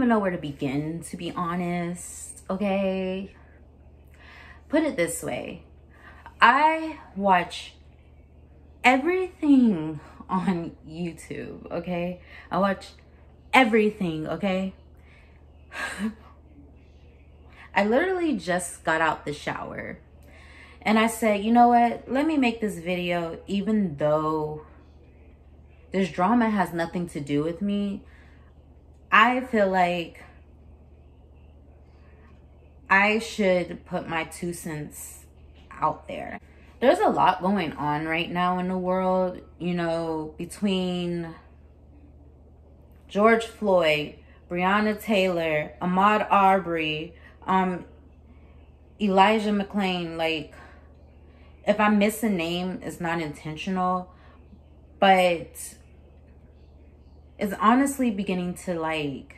even know where to begin, to be honest, okay? Put it this way. I watch everything on YouTube, okay? I watch everything, okay? I literally just got out the shower and I said, you know what? Let me make this video even though this drama has nothing to do with me. I feel like I should put my 2 cents out there. There's a lot going on right now in the world, you know, between George Floyd, Breonna Taylor, Ahmaud Arbery, Elijah McClain. Like, if I miss a name, it's not intentional, but it's honestly beginning to, like,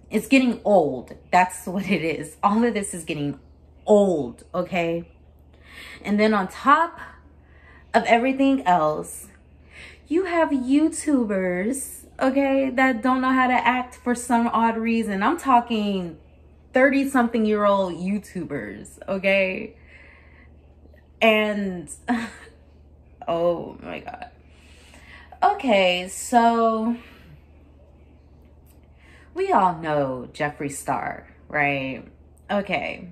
it's getting old. That's what it is. All of this is getting old, okay? And then on top of everything else, you have YouTubers, okay, that don't know how to act for some odd reason. I'm talking 30-something-year-old YouTubers, okay? And, oh my God. Okay, so we all know Jeffree Star, right? Okay.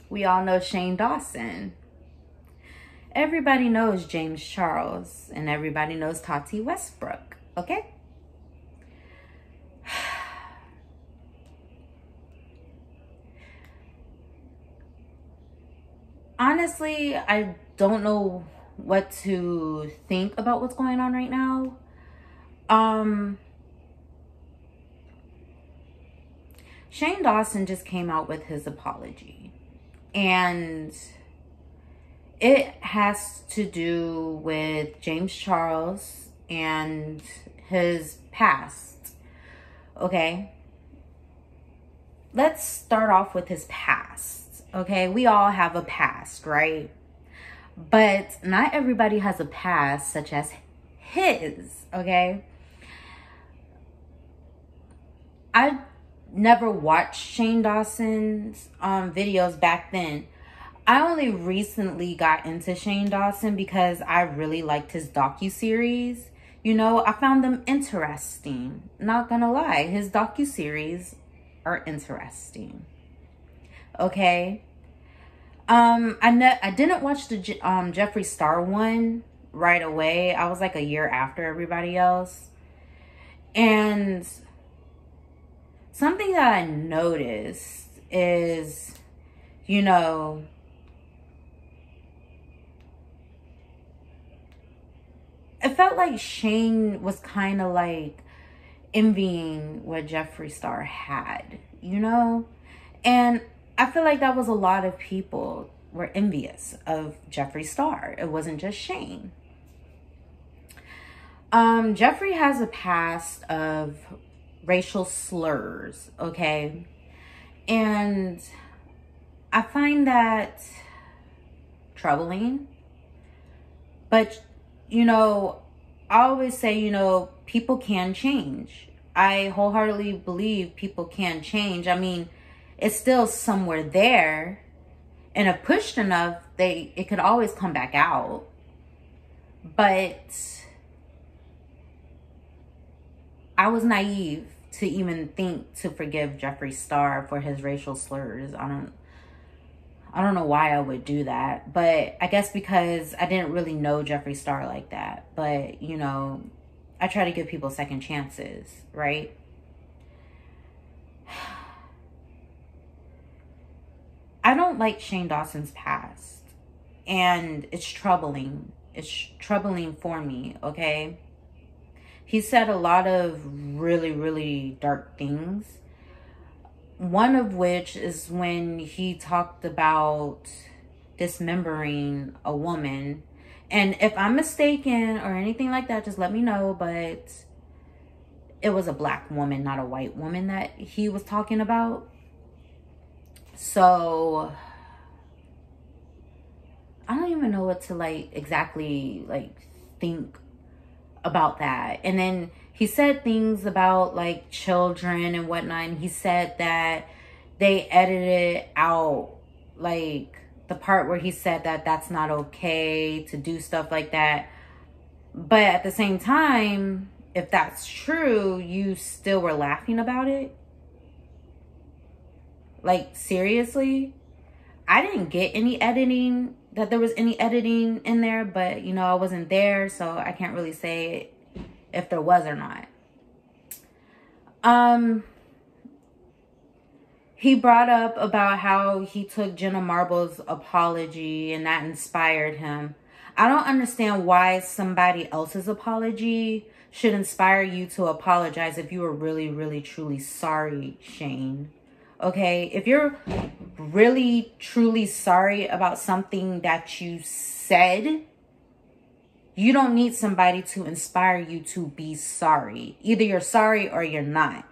We all know Shane Dawson. Everybody knows James Charles, and everybody knows Tati Westbrook, okay? Honestly, I don't know what to think about what's going on right now. Shane Dawson just came out with his apology, and it has to do with James Charles and his past, okay? Let's start off with his past, okay? We all have a past, right? But not everybody has a past such as his, okay? I never watched Shane Dawson's videos back then. I only recently got into Shane Dawson because I really liked his docuseries. You know, I found them interesting. Not gonna lie, his docuseries are interesting. Okay. I didn't watch the Jeffree Star one right away. I was like a year after everybody else. And something that I noticed is, you know, it felt like Shane was kind of like envying what Jeffree Star had, you know? And I feel like that was a lot of people were envious of Jeffree Star. It wasn't just Shane. Jeffree has a past of racial slurs, okay? And I find that troubling. But, you know, I always say, you know, people can change. I wholeheartedly believe people can change. I mean, it's still somewhere there. And if pushed enough, it could always come back out. But I was naive to even think to forgive Jeffree Star for his racial slurs. I don't know why I would do that, but I guess because I didn't really know Jeffree Star like that. But, you know, I try to give people second chances, right? I don't like Shane Dawson's past, and it's troubling. It's troubling for me, okay? He said a lot of really, really dark things. One of which is when he talked about dismembering a woman. And if I'm mistaken or anything like that, just let me know. But it was a black woman, not a white woman that he was talking about. So I don't even know what to like exactly like think about that. And then he said things about like children and whatnot. And he said that they edited out like the part where he said that that's not okay to do stuff like that. But at the same time, if that's true, you still were laughing about it? Like, seriously? I didn't get any editing, that there was any editing in there, but, you know, I wasn't there, so I can't really say if there was or not. He brought up about how he took Jenna Marbles' apology and that inspired him. I don't understand why somebody else's apology should inspire you to apologize if you were really, really, truly sorry, Shane. Okay? If you're really, truly sorry about something that you said, you don't need somebody to inspire you to be sorry. Either you're sorry or you're not.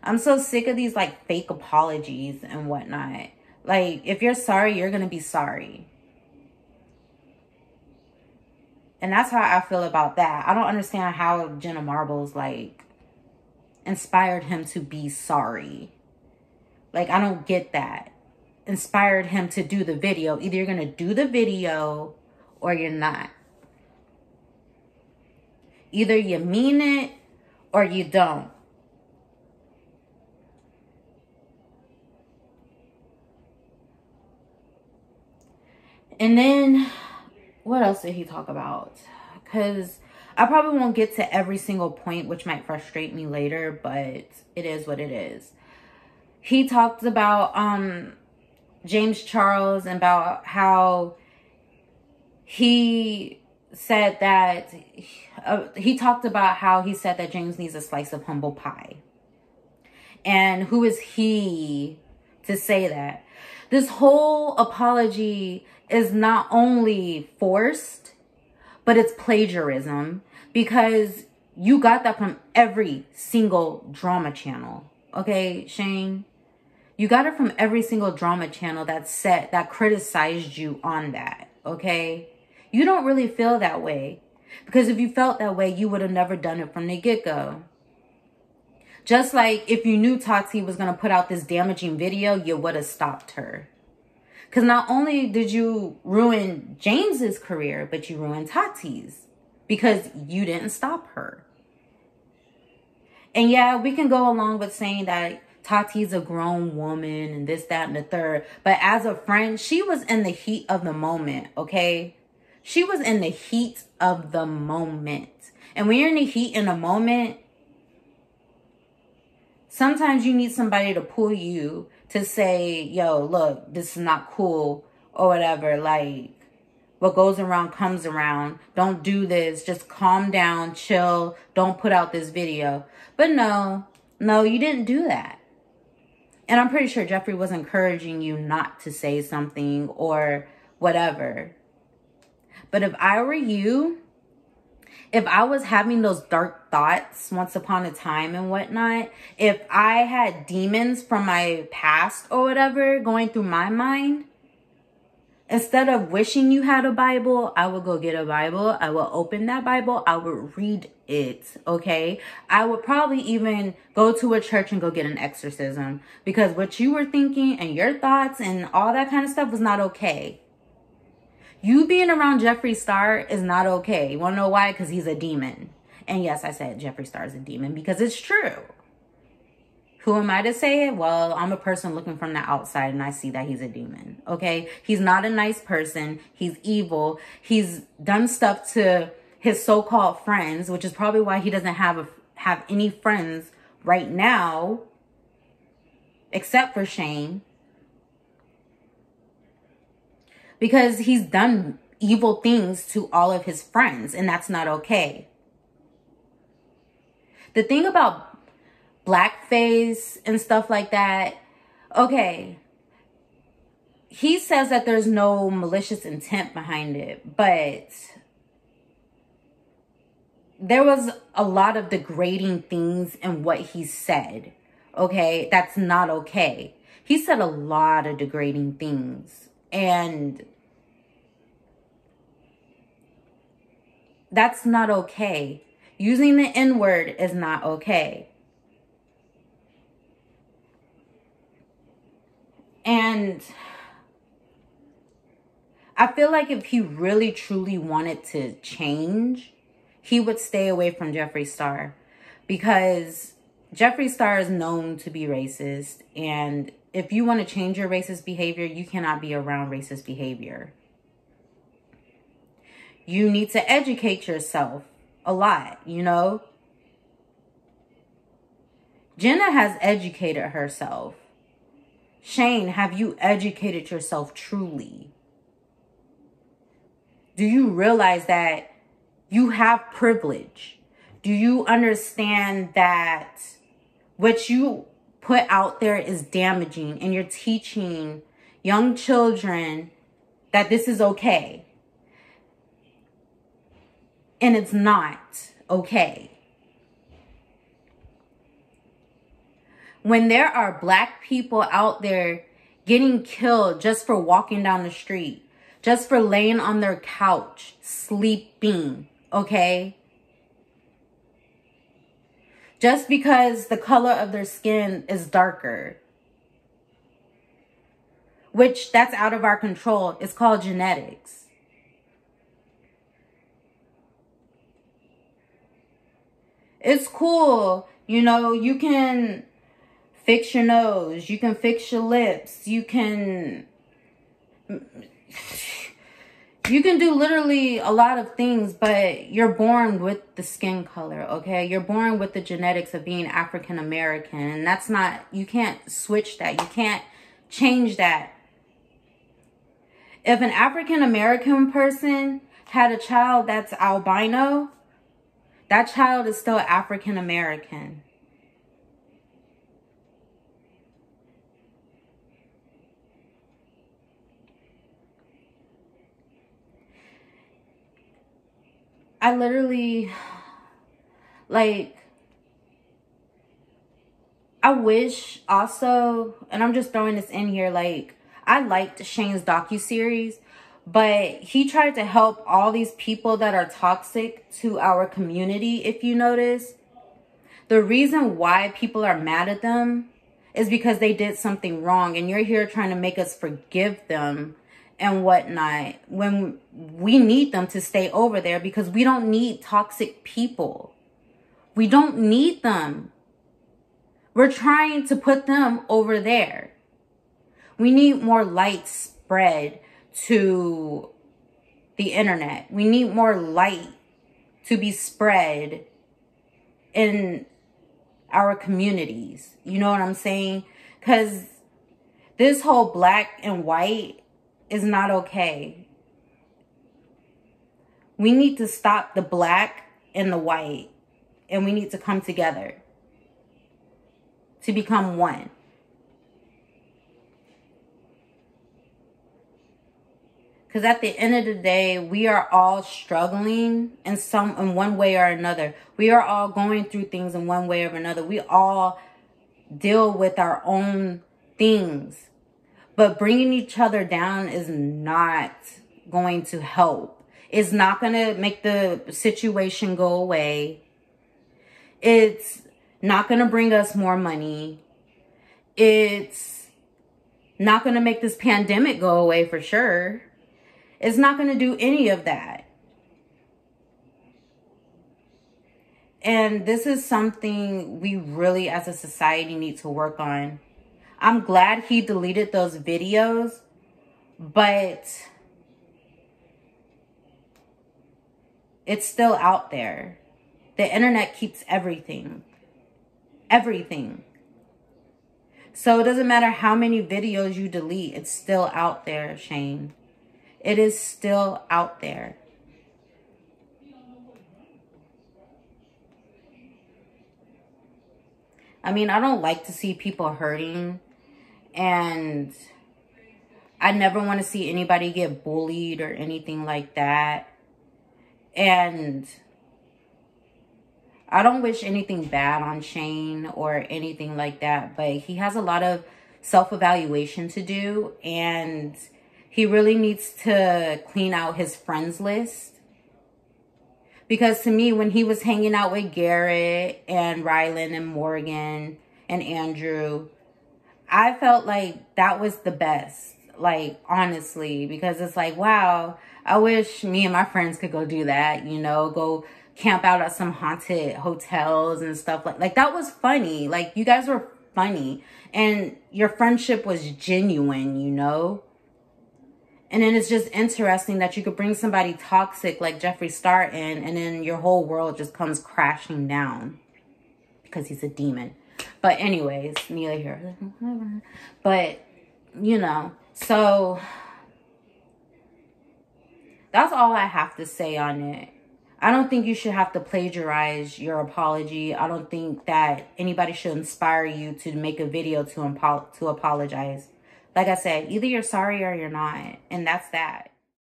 I'm so sick of these like fake apologies and whatnot. Like, if you're sorry, you're going to be sorry. And that's how I feel about that. I don't understand how Jenna Marbles like inspired him to be sorry. Like, I don't get that. Inspired him to do the video. Either you're going to do the video or you're not. Either you mean it or you don't. And then, what else did he talk about? Because I probably won't get to every single point, which might frustrate me later, but it is what it is. He talked about James Charles and about how he said that, he talked about how he said that James needs a slice of humble pie. And who is he to say that? This whole apology is not only forced, but it's plagiarism, because you got that from every single drama channel. Okay, Shane? You got it from every single drama channel that criticized you on that. Okay? You don't really feel that way, because if you felt that way, you would have never done it from the get-go. Just like if you knew Tati was going to put out this damaging video, you would have stopped her. Because not only did you ruin James's career, but you ruined Tati's. Because you didn't stop her. And yeah, we can go along with saying that Tati's a grown woman and this, that, and the third. But as a friend, she was in the heat of the moment, okay? She was in the heat of the moment. And when you're in the heat in a moment, sometimes you need somebody to pull you to say, yo, look, this is not cool or whatever. Like, what goes around comes around. Don't do this. Just calm down, chill. Don't put out this video. But no, you didn't do that. And I'm pretty sure Jeffree was encouraging you not to say something or whatever. But if I were you, if I was having those dark thoughts once upon a time and whatnot, if I had demons from my past or whatever going through my mind, instead of wishing you had a Bible, I would go get a Bible. I will open that Bible. I would read it, okay? I would probably even go to a church and go get an exorcism, because what you were thinking and your thoughts and all that kind of stuff was not okay. You being around Jeffree Star is not okay. You want to know why? Because he's a demon. And yes, I said Jeffree Star is a demon because it's true. Who am I to say it? Well, I'm a person looking from the outside and I see that he's a demon. Okay? He's not a nice person. He's evil. He's done stuff to his so-called friends, which is probably why he doesn't have any friends right now, except for Shane. Because he's done evil things to all of his friends, and that's not okay. The thing about blackface and stuff like that, okay, he says that there's no malicious intent behind it, but there was a lot of degrading things in what he said, okay? That's not okay. He said a lot of degrading things, and that's not okay. Using the N-word is not okay. And I feel like if he really truly wanted to change, he would stay away from Jeffree Star, because Jeffree Star is known to be racist. And if you want to change your racist behavior, you cannot be around racist behavior. You need to educate yourself a lot, you know. Jenna has educated herself. Shane, have you educated yourself truly? Do you realize that you have privilege? Do you understand that what you put out there is damaging, and you're teaching young children that this is okay? And it's not okay. When there are black people out there getting killed just for walking down the street, just for laying on their couch, sleeping, okay? Just because the color of their skin is darker, which that's out of our control. It's called genetics. It's cool, you know, you can fix your nose, you can fix your lips, you can do literally a lot of things, but you're born with the skin color, okay? You're born with the genetics of being African American, and that's not, you can't switch that. You can't change that. If an African American person had a child that's albino, that child is still African American. I literally, like, I wish also, and I'm just throwing this in here, like, I liked Shane's docuseries, but he tried to help all these people that are toxic to our community, if you notice. The reason why people are mad at them is because they did something wrong, and you're here trying to make us forgive them and whatnot, when we need them to stay over there, because we don't need toxic people. We don't need them. We're trying to put them over there. We need more light spread to the internet. We need more light to be spread in our communities. You know what I'm saying? Because this whole black and white is not okay. We need to stop the black and the white, and we need to come together to become one. Because at the end of the day, we are all struggling in one way or another. We are all going through things in one way or another. We all deal with our own things. But bringing each other down is not going to help. It's not going to make the situation go away. It's not going to bring us more money. It's not going to make this pandemic go away for sure. It's not going to do any of that. And this is something we really as a society need to work on. I'm glad he deleted those videos, but it's still out there. The internet keeps everything. Everything. So it doesn't matter how many videos you delete, it's still out there, Shane. It is still out there. I mean, I don't like to see people hurting, and I never want to see anybody get bullied or anything like that. And I don't wish anything bad on Shane or anything like that, but he has a lot of self-evaluation to do, and he really needs to clean out his friends list, Because to me, when he was hanging out with Garrett and Rylan and Morgan and Andrew, I felt like that was the best. Like, honestly, because it's like, wow, I wish me and my friends could go do that, you know, go camp out at some haunted hotels and stuff. Like that was funny. Like, you guys were funny and your friendship was genuine, you know. And then it's just interesting that you could bring somebody toxic like Jeffree Star in, and then your whole world just comes crashing down because he's a demon. But anyways, neither here. But, you know, so that's all I have to say on it. I don't think you should have to plagiarize your apology. I don't think that anybody should inspire you to make a video to apologize. Like I said, either you're sorry or you're not. And that's that.